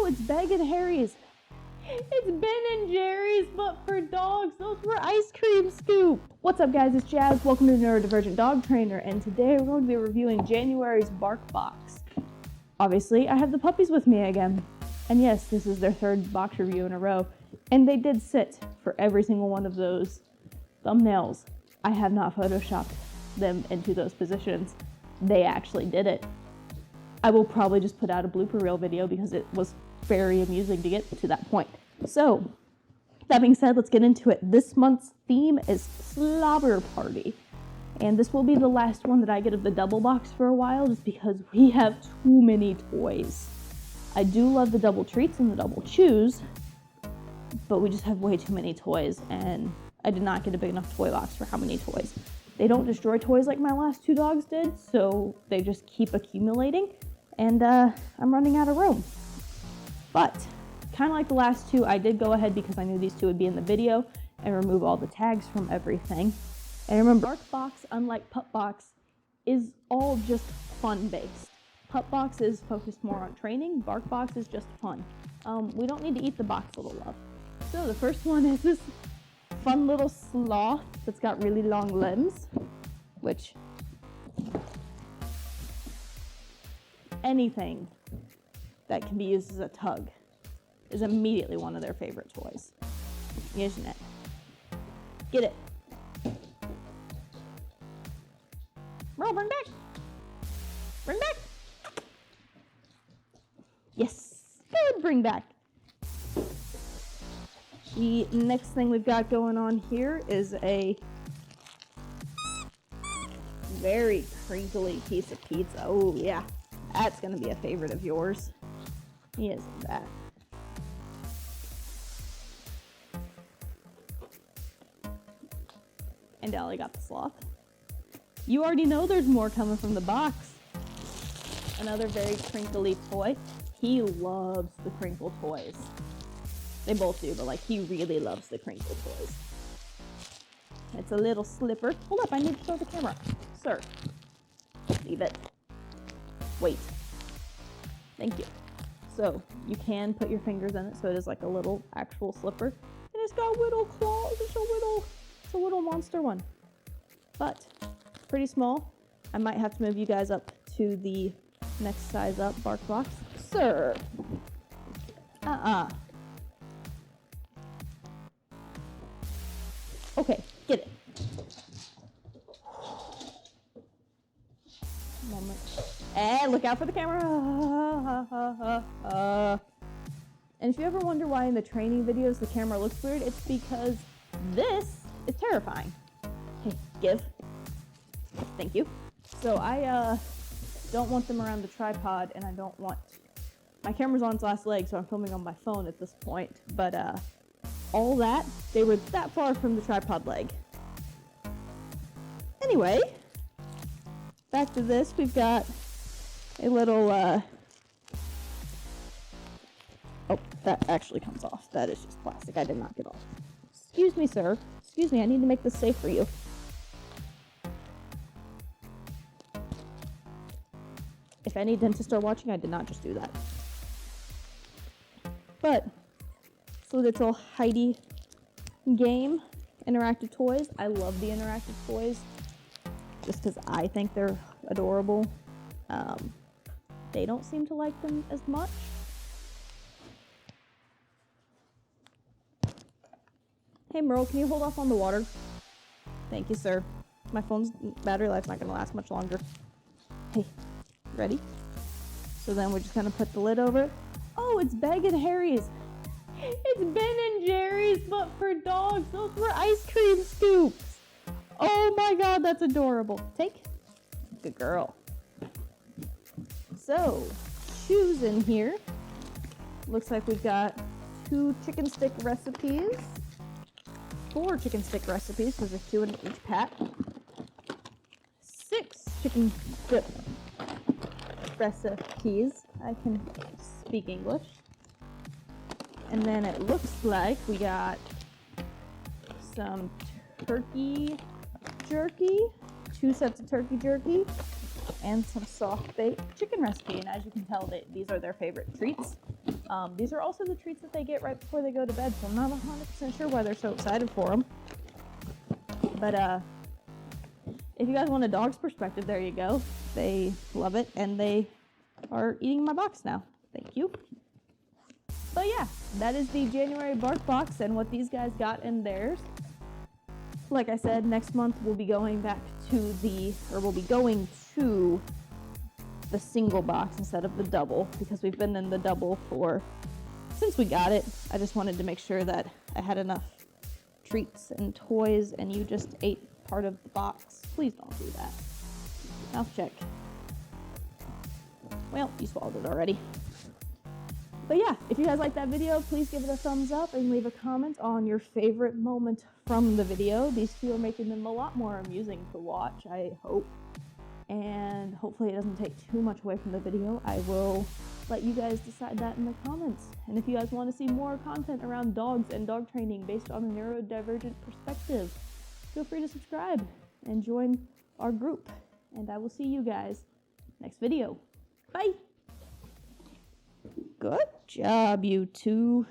it's Ben and Harry's. It's Ben and Jerry's, but for dogs. Those were ice cream scoop. What's up, guys? It's Jazz. Welcome to the Neurodivergent Dog Trainer, and today we're going to be reviewing January's BarkBox. Obviously, I have the puppies with me again. And yes, this is their third box review in a row, and they did sit for every single one of those thumbnails. I have not photoshopped them into those positions. They actually did it. I will probably just put out a blooper reel video because it was very amusing to get to that point. So, that being said, let's get into it. This month's theme is Slobber Party. And this will be the last one that I get of the double box for a while, just because we have too many toys. I do love the double treats and the double chews, but we just have way too many toys, and I did not get a big enough toy box for how many toys. They don't destroy toys like my last two dogs did, so they just keep accumulating, and I'm running out of room. But, kind of like the last two, I did go ahead because I knew these two would be in the video and remove all the tags from everything. And remember, BarkBox, unlike PupBox, is all just fun-based. PupBox is focused more on training, BarkBox is just fun. We don't need to eat the box, little love. So the first one is this fun little sloth that's got really long limbs, which anything that can be used as a tug is immediately one of their favorite toys, isn't it? Get it. Merle, bring back. Bring back. Yes, good, bring back. The next thing we've got going on here is a very crinkly piece of pizza. Oh yeah, that's gonna be a favorite of yours. He isn't that. And Ellie got the sloth. You already know there's more coming from the box. Another very crinkly toy. He loves the crinkle toys. They both do, but like he really loves the crinkle toys. It's a little slipper. Hold up, I need to show the camera. Sir, leave it. Wait. Thank you. So you can put your fingers in it, so it is like a little actual slipper. And it's got little claws. It's a little monster one. But pretty small. I might have to move you guys up to the next size up BarkBox. Sir. Okay, get it. Moment. And look out for the camera. And if you ever wonder why in the training videos the camera looks weird, it's because this is terrifying. Hey, give. Thank you. So I don't want them around the tripod, and I don't want... My camera's on its last leg, so I'm filming on my phone at this point. But all that, they were that far from the tripod leg. Anyway, back to this. We've got a little... Oh, that actually comes off. That is just plastic. I did not get off. Excuse me, sir. Excuse me, I need to make this safe for you. If any dentists are watching, I did not just do that. But, so this little Heidi game, interactive toys. I love the interactive toys, just because I think they're adorable. They don't seem to like them as much. Hey Merle, can you hold off on the water? Thank you, sir. My phone's battery life's not gonna last much longer. Hey, ready? So then we're just gonna put the lid over it. Oh, it's Ben and Harry's. It's Ben and Jerry's, but for dogs. Those were ice cream scoops. Oh my God, that's adorable. Take. Good girl. So, shoes in here. Looks like we've got 2 chicken stick recipes. 4 chicken stick recipes, because there's 2 in each pack. 6 chicken strip recipes. I can speak English. And then it looks like we got some turkey jerky, 2 sets of turkey jerky, and some soft baked chicken recipe. And as you can tell, these are their favorite treats. These are also the treats that they get right before they go to bed, so I'm not 100% sure why they're so excited for them. But if you guys want a dog's perspective, there you go. They love it, and they are eating my box now. Thank you. But yeah, that is the January BarkBox and what these guys got in theirs. Like I said, next month we'll be going back to the single box instead of the double, because we've been in the double since we got it. I just wanted to make sure that I had enough treats and toys, and you just ate part of the box. Please don't do that. Mouth check. Well, you swallowed it already. But yeah, if you guys like that video, please give it a thumbs up and leave a comment on your favorite moment from the video. These two are making them a lot more amusing to watch, I hope. And hopefully it doesn't take too much away from the video. I will let you guys decide that in the comments. And if you guys want to see more content around dogs and dog training based on a neurodivergent perspective, feel free to subscribe and join our group. And I will see you guys next video. Bye! Good job, you two.